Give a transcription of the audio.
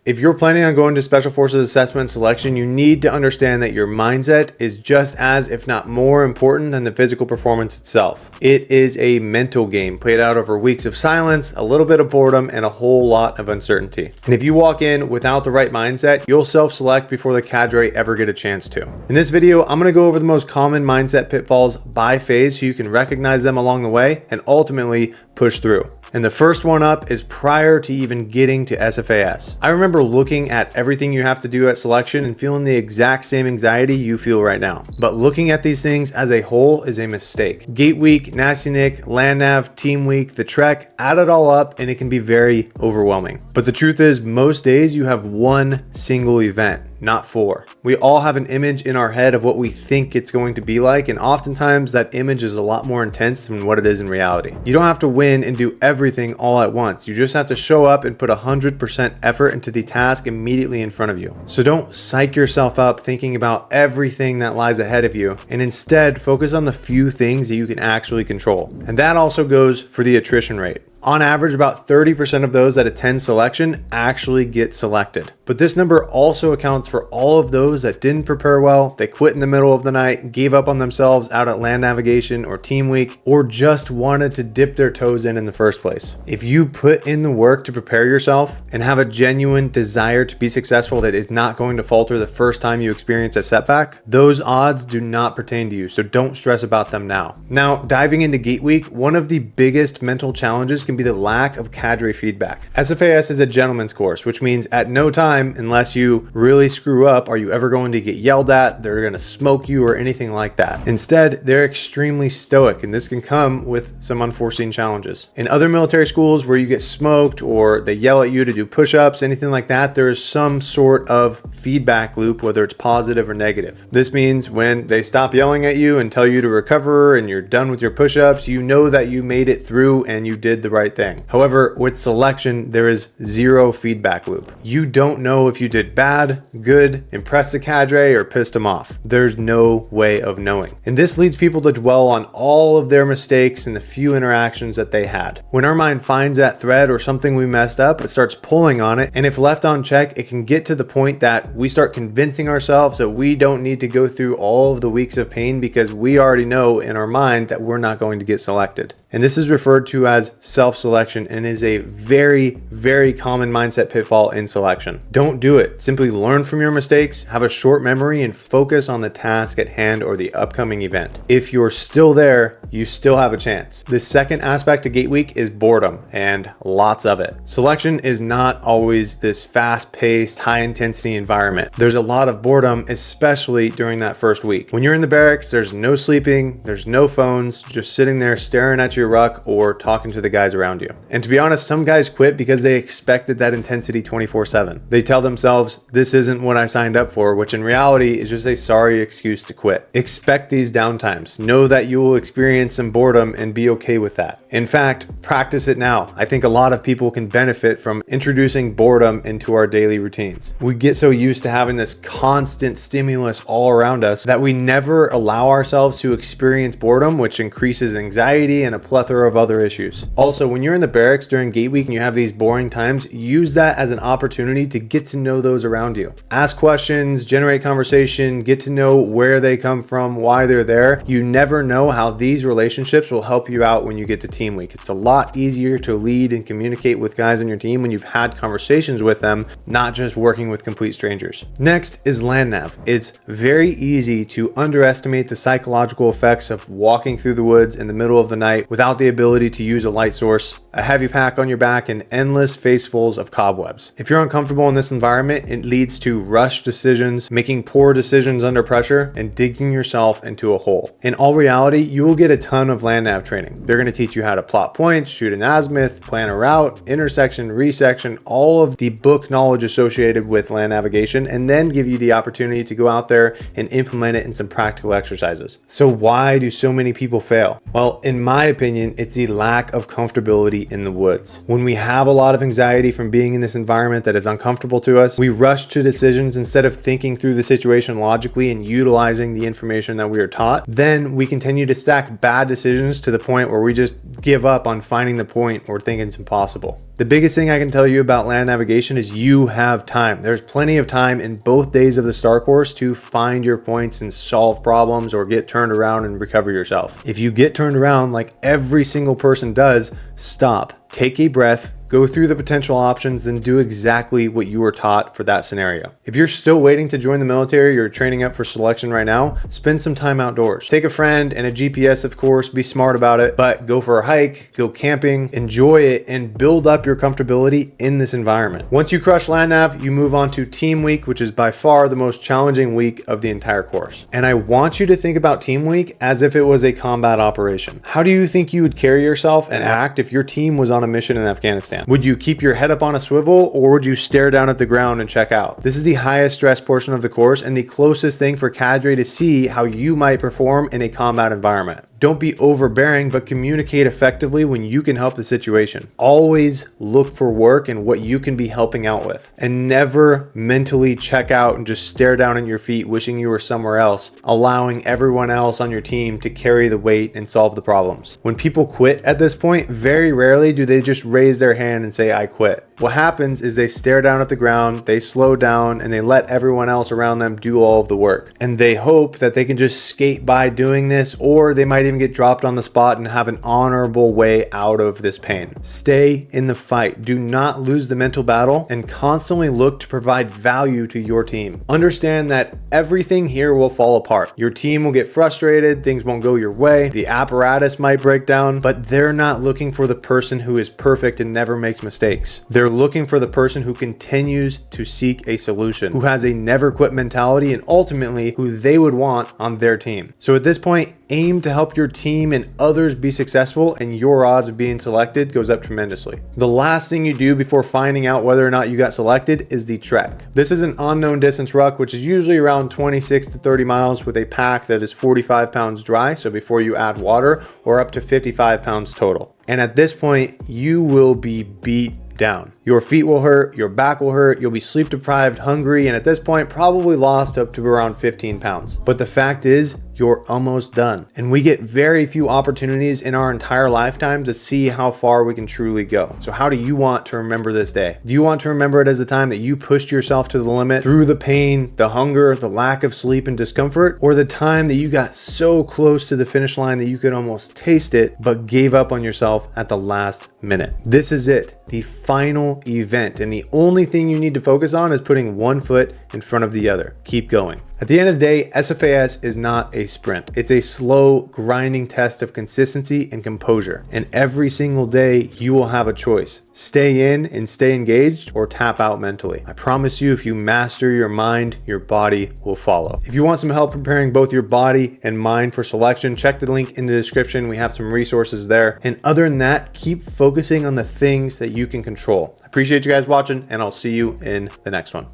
If you're planning on going to Special Forces Assessment Selection, you need to understand that your mindset is just as, if not more important than the physical performance itself. It is a mental game played out over weeks of silence, a little bit of boredom, and a whole lot of uncertainty. And if you walk in without the right mindset, you'll self-select before the cadre ever get a chance to. In this video, I'm going to go over the most common mindset pitfalls by phase so you can recognize them along the way and ultimately push through. And the first one up is prior to even getting to SFAS. I remember looking at everything you have to do at selection and feeling the exact same anxiety you feel right now. But looking at these things as a whole is a mistake. Gate week, Nasty Nick, Land Nav, Team week, the trek, add it all up and it can be very overwhelming. But the truth is most days you have one single event, not four. We all have an image in our head of what we think it's going to be like, and oftentimes that image is a lot more intense than what it is in reality. You don't have to win and do everything all at once. You just have to show up and put 100% effort into the task immediately in front of you. So don't psych yourself up thinking about everything that lies ahead of you, and instead focus on the few things that you can actually control. And that also goes for the attrition rate. On average, about 30% of those that attend selection actually get selected. But this number also accounts for all of those that didn't prepare well, they quit in the middle of the night, gave up on themselves out at land navigation or team week, or just wanted to dip their toes in the first place. If you put in the work to prepare yourself and have a genuine desire to be successful that is not going to falter the first time you experience a setback, those odds do not pertain to you, so don't stress about them now. Now, diving into Gate Week, one of the biggest mental challenges can be the lack of cadre feedback. SFAS is a gentleman's course, which means at no time, unless you really screw up, are you ever going to get yelled at, they're going to smoke you or anything like that. Instead, they're extremely stoic, and this can come with some unforeseen challenges. In other military schools where you get smoked or they yell at you to do push-ups, anything like that, there is some sort of feedback loop, whether it's positive or negative. This means when they stop yelling at you and tell you to recover and you're done with your push-ups, you know that you made it through and you did the right thing. However, with selection, there is zero feedback loop. You don't know if you did bad, good, impressed the cadre, or pissed them off. There's no way of knowing. And this leads people to dwell on all of their mistakes and the few interactions that they had. When our mind finds that thread or something we messed up, it starts pulling on it. And if left unchecked, it can get to the point that we start convincing ourselves that we don't need to go through all of the weeks of pain because we already know in our mind that we're not going to get selected. And this is referred to as self-selection and is a very, very common mindset pitfall in selection. Don't do it. Simply learn from your mistakes, have a short memory, and focus on the task at hand or the upcoming event. If you're still there, you still have a chance. The second aspect to Gate Week is boredom, and lots of it. Selection is not always this fast-paced, high-intensity environment. There's a lot of boredom, especially during that first week. When you're in the barracks, there's no sleeping, there's no phones, just sitting there staring at your ruck or talking to the guys around you. And to be honest, some guys quit because they expected that intensity 24/7. They tell themselves, this isn't what I signed up for, which in reality is just a sorry excuse to quit. Expect these downtimes. Know that you will experience some boredom and be okay with that. In fact, practice it now. I think a lot of people can benefit from introducing boredom into our daily routines. We get so used to having this constant stimulus all around us that we never allow ourselves to experience boredom, which increases anxiety and a plethora of other issues. Also, when you're in the barracks during Gate Week and you have these boring times, use that as an opportunity to get to know those around you. Ask questions, generate conversation, get to know where they come from, why they're there. You never know how these relationships will help you out when you get to Team Week. It's a lot easier to lead and communicate with guys on your team when you've had conversations with them, not just working with complete strangers. Next is Land Nav. It's very easy to underestimate the psychological effects of walking through the woods in the middle of the night without the ability to use a light source, a heavy pack on your back, and endless facefuls of cobwebs. If you're uncomfortable in this environment, it leads to rushed decisions, making poor decisions under pressure, and digging yourself into a hole. In all reality, you will get a ton of land nav training. They're going to teach you how to plot points, shoot an azimuth, plan a route, intersection, resection, all of the book knowledge associated with land navigation, and then give you the opportunity to go out there and implement it in some practical exercises. So why do so many people fail? Well, in my opinion, it's the lack of comfortability feet in the woods. When we have a lot of anxiety from being in this environment that is uncomfortable to us, we rush to decisions instead of thinking through the situation logically and utilizing the information that we are taught. Then we continue to stack bad decisions to the point where we just give up on finding the point or think it's impossible. The biggest thing I can tell you about land navigation is you have time. There's plenty of time in both days of the STAR course to find your points and solve problems or get turned around and recover yourself. If you get turned around like every single person does, stop, take a breath, go through the potential options, then do exactly what you were taught for that scenario. If you're still waiting to join the military or training up for selection right now, spend some time outdoors. Take a friend and a GPS, of course, be smart about it, but go for a hike, go camping, enjoy it, and build up your comfortability in this environment. Once you crush land nav, you move on to team week, which is by far the most challenging week of the entire course. And I want you to think about team week as if it was a combat operation. How do you think you would carry yourself and act if your team was on a mission in Afghanistan? Would you keep your head up on a swivel, or would you stare down at the ground and check out? This is the highest stress portion of the course and the closest thing for cadre to see how you might perform in a combat environment. Don't be overbearing, but communicate effectively when you can help the situation. Always look for work and what you can be helping out with, and never mentally check out and just stare down at your feet wishing you were somewhere else, allowing everyone else on your team to carry the weight and solve the problems. When people quit at this point, very rarely do they just raise their hand and say, I quit. What happens is they stare down at the ground, they slow down, and they let everyone else around them do all of the work. And they hope that they can just skate by doing this, or they might even get dropped on the spot and have an honorable way out of this pain. Stay in the fight. Do not lose the mental battle, and constantly look to provide value to your team. Understand that everything here will fall apart. Your team will get frustrated, things won't go your way, the apparatus might break down, but they're not looking for the person who is perfect and never makes mistakes. They're looking for the person who continues to seek a solution, who has a never quit mentality, and ultimately who they would want on their team. So at this point, aim to help your team and others be successful, and your odds of being selected goes up tremendously. The last thing you do before finding out whether or not you got selected is the trek. This is an unknown distance ruck, which is usually around 26 to 30 miles with a pack that is 45 pounds dry, so before you add water, or up to 55 pounds total. And at this point, you will be beat down. Your feet will hurt, your back will hurt, you'll be sleep deprived, hungry, and at this point probably lost up to around 15 pounds. But the fact is, you're almost done. And we get very few opportunities in our entire lifetime to see how far we can truly go. So how do you want to remember this day? Do you want to remember it as the time that you pushed yourself to the limit through the pain, the hunger, the lack of sleep and discomfort, or the time that you got so close to the finish line that you could almost taste it, but gave up on yourself at the last minute? This is it, the final event. And the only thing you need to focus on is putting one foot in front of the other. Keep going. At the end of the day, SFAS is not a sprint. It's a slow, grinding test of consistency and composure. And every single day, you will have a choice. Stay in and stay engaged, or tap out mentally. I promise you, if you master your mind, your body will follow. If you want some help preparing both your body and mind for selection, check the link in the description. We have some resources there. And other than that, keep focusing on the things that you can control. I appreciate you guys watching, and I'll see you in the next one.